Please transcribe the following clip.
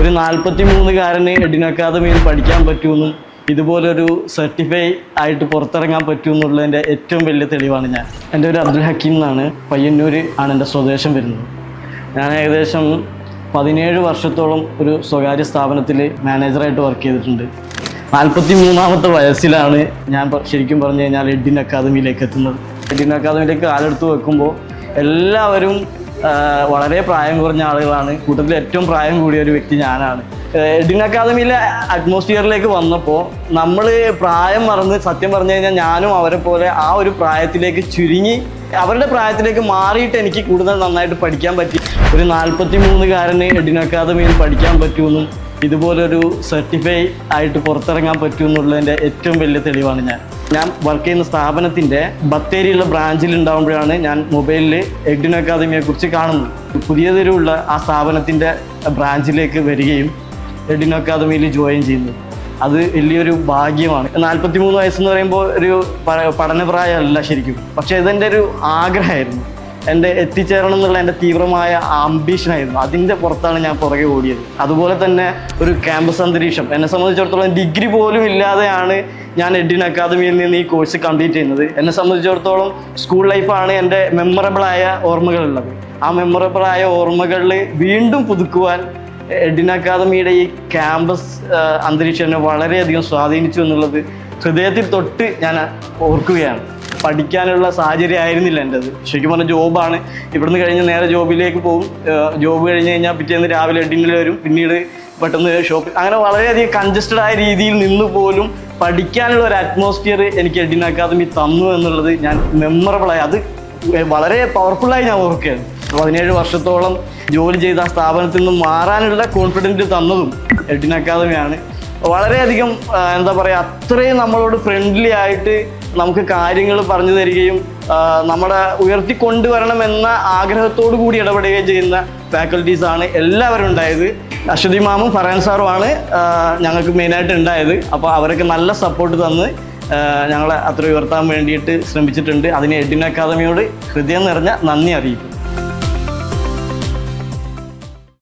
ഒരു 43-കാരന് എഡിൻ അക്കാദമിയിൽ പഠിക്കാൻ പറ്റുമെന്നും ഇതുപോലൊരു സർട്ടിഫൈ ആയിട്ട് പുറത്തിറങ്ങാൻ പറ്റുമെന്നുള്ളതിൻ്റെ ഏറ്റവും വലിയ തെളിവാണ് ഞാൻ. എൻ്റെ ഒരു അബ്ദുൽ ഹക്കീം എന്നാണ്. പയ്യന്നൂർ ആണ് എൻ്റെ സ്വദേശം വരുന്നത്. ഞാൻ ഏകദേശം 17 വർഷത്തോളം ഒരു സ്വകാര്യ സ്ഥാപനത്തിൽ മാനേജറായിട്ട് വർക്ക് ചെയ്തിട്ടുണ്ട്. 43-ാമത്തെ വയസ്സിലാണ് ഞാൻ ശരിക്കും പറഞ്ഞു കഴിഞ്ഞാൽ എഡിൻ അക്കാദമിയിലേക്ക് എത്തുന്നത്. എഡിൻ അക്കാദമിയിലേക്ക് കാലെടുത്ത് വെക്കുമ്പോൾ എല്ലാവരും വളരെ പ്രായം കുറഞ്ഞ ആളുകളാണ്. കൂട്ടത്തിൽ ഏറ്റവും പ്രായം കൂടിയ ഒരു വ്യക്തി ഞാനാണ്. എഡിൻ അക്കാദമിയിലെ അറ്റ്മോസ്ഫിയറിലേക്ക് വന്നപ്പോൾ നമ്മൾ പ്രായം മറന്ന് സത്യം പറഞ്ഞു കഴിഞ്ഞാൽ ഞാനും അവരെ പോലെ ആ ഒരു പ്രായത്തിലേക്ക് ചുരുങ്ങി അവരുടെ പ്രായത്തിലേക്ക് മാറിയിട്ട് എനിക്ക് കൂടുതൽ നന്നായിട്ട് പഠിക്കാൻ പറ്റി. ഒരു 43-കാരന് എഡിൻ അക്കാദമിയിൽ പഠിക്കാൻ പറ്റുമെന്നും ഇതുപോലൊരു സർട്ടിഫൈ ആയിട്ട് പുറത്തിറങ്ങാൻ പറ്റുമെന്നുള്ളതിൻ്റെ ഏറ്റവും വലിയ തെളിവാണ് ഞാൻ വർക്ക് ചെയ്യുന്ന സ്ഥാപനത്തിൻ്റെ ബത്തേരിയുള്ള ബ്രാഞ്ചിൽ ഉണ്ടാകുമ്പോഴാണ് ഞാൻ മൊബൈലിൽ എഡിൻ അക്കാദമിയെക്കുറിച്ച് കാണുന്നത്. പുതിയതിലുള്ള ആ സ്ഥാപനത്തിൻ്റെ ബ്രാഞ്ചിലേക്ക് വരികയും എഡിൻ അക്കാദമിയിൽ ജോയിൻ ചെയ്യുന്നത് അത് വലിയൊരു ഭാഗ്യമാണ്. 43 വയസ്സെന്ന് പറയുമ്പോൾ ഒരു പഠനപ്രായമല്ല ശരിക്കും, പക്ഷേ ഇതെൻ്റെ ഒരു ആഗ്രഹമായിരുന്നു. എൻ്റെ എത്തിച്ചേരണം എന്നുള്ള എൻ്റെ തീവ്രമായ ആംബിഷനായിരുന്നു. അതിൻ്റെ പുറത്താണ് ഞാൻ പുറകെ ഓടിയത്. അതുപോലെ തന്നെ ഒരു ക്യാമ്പസ് അന്തരീക്ഷം എന്നെ സംബന്ധിച്ചിടത്തോളം ഡിഗ്രി പോലും ഇല്ലാതെയാണ് ഞാൻ എഡിൻ അക്കാദമിയിൽ നിന്ന് ഈ കോഴ്സ് കംപ്ലീറ്റ് ചെയ്യുന്നത്. എന്നെ സംബന്ധിച്ചിടത്തോളം സ്കൂൾ ലൈഫാണ് എൻ്റെ മെമ്മറബിളായ ഓർമ്മകളുള്ളത്. ആ മെമ്മറബിളായ ഓർമ്മകളിൽ വീണ്ടും പുതുക്കുവാൻ എഡിൻ അക്കാദമിയുടെ ഈ ക്യാമ്പസ് അന്തരീക്ഷം എന്നെ വളരെയധികം സ്വാധീനിച്ചു എന്നുള്ളത് ഹൃദയത്തിൽ തൊട്ട് ഞാൻ ഓർക്കുകയാണ്. പഠിക്കാനുള്ള സാഹചര്യം ആയിരുന്നില്ല എൻ്റെത്. ശരിക്കും പറഞ്ഞാൽ ജോബാണ്. ഇവിടുന്ന് കഴിഞ്ഞ് നേരെ ജോബിലേക്ക് പോകും. ജോബ് കഴിഞ്ഞ് കഴിഞ്ഞാൽ പിറ്റേന്ന് രാവിലെ എഡിനിൽ വരും. പിന്നീട് പെട്ടെന്ന് ഷോപ്പിൽ, അങ്ങനെ വളരെയധികം കൺജസ്റ്റഡ് ആയ രീതിയിൽ നിന്ന് പോലും പഠിക്കാനുള്ള ഒരു അറ്റ്മോസ്ഫിയർ എനിക്ക് എഡിൻ അക്കാദമി തന്നു എന്നുള്ളത് ഞാൻ മെമ്മറബിളായി, അത് വളരെ പവർഫുള്ളായി ഞാൻ ഓർക്കുകയാണ്. 17 വർഷത്തോളം ജോലി ചെയ്ത ആ സ്ഥാപനത്തിൽ നിന്ന് മാറാനുള്ള കോൺഫിഡൻറ്റ് തന്നതും എഡിൻ അക്കാദമിയാണ്. വളരെയധികം എന്താ പറയുക, അത്രയും നമ്മളോട് ഫ്രണ്ട്ലി ആയിട്ട് നമുക്ക് കാര്യങ്ങൾ പറഞ്ഞു തരികയും നമ്മളെ ഉയർത്തിക്കൊണ്ടുവരണമെന്ന ആഗ്രഹത്തോടു കൂടി ഇടപെടുകയും ചെയ്യുന്ന ഫാക്കൽറ്റീസാണ് എല്ലാവരും ഉണ്ടായത്. അശ്വതി മാമും ഫറാൻ സാറുമാണ് ഞങ്ങൾക്ക് മെയിനായിട്ട് ഉണ്ടായത്. അപ്പോൾ അവരൊക്കെ നല്ല സപ്പോർട്ട് തന്ന് ഞങ്ങളെ അത്ര ഉയർത്താൻ വേണ്ടിയിട്ട് ശ്രമിച്ചിട്ടുണ്ട്. അതിന് എഡിൻ അക്കാദമിയോട് ഹൃദയം നിറഞ്ഞ നന്ദി അറിയിക്കും.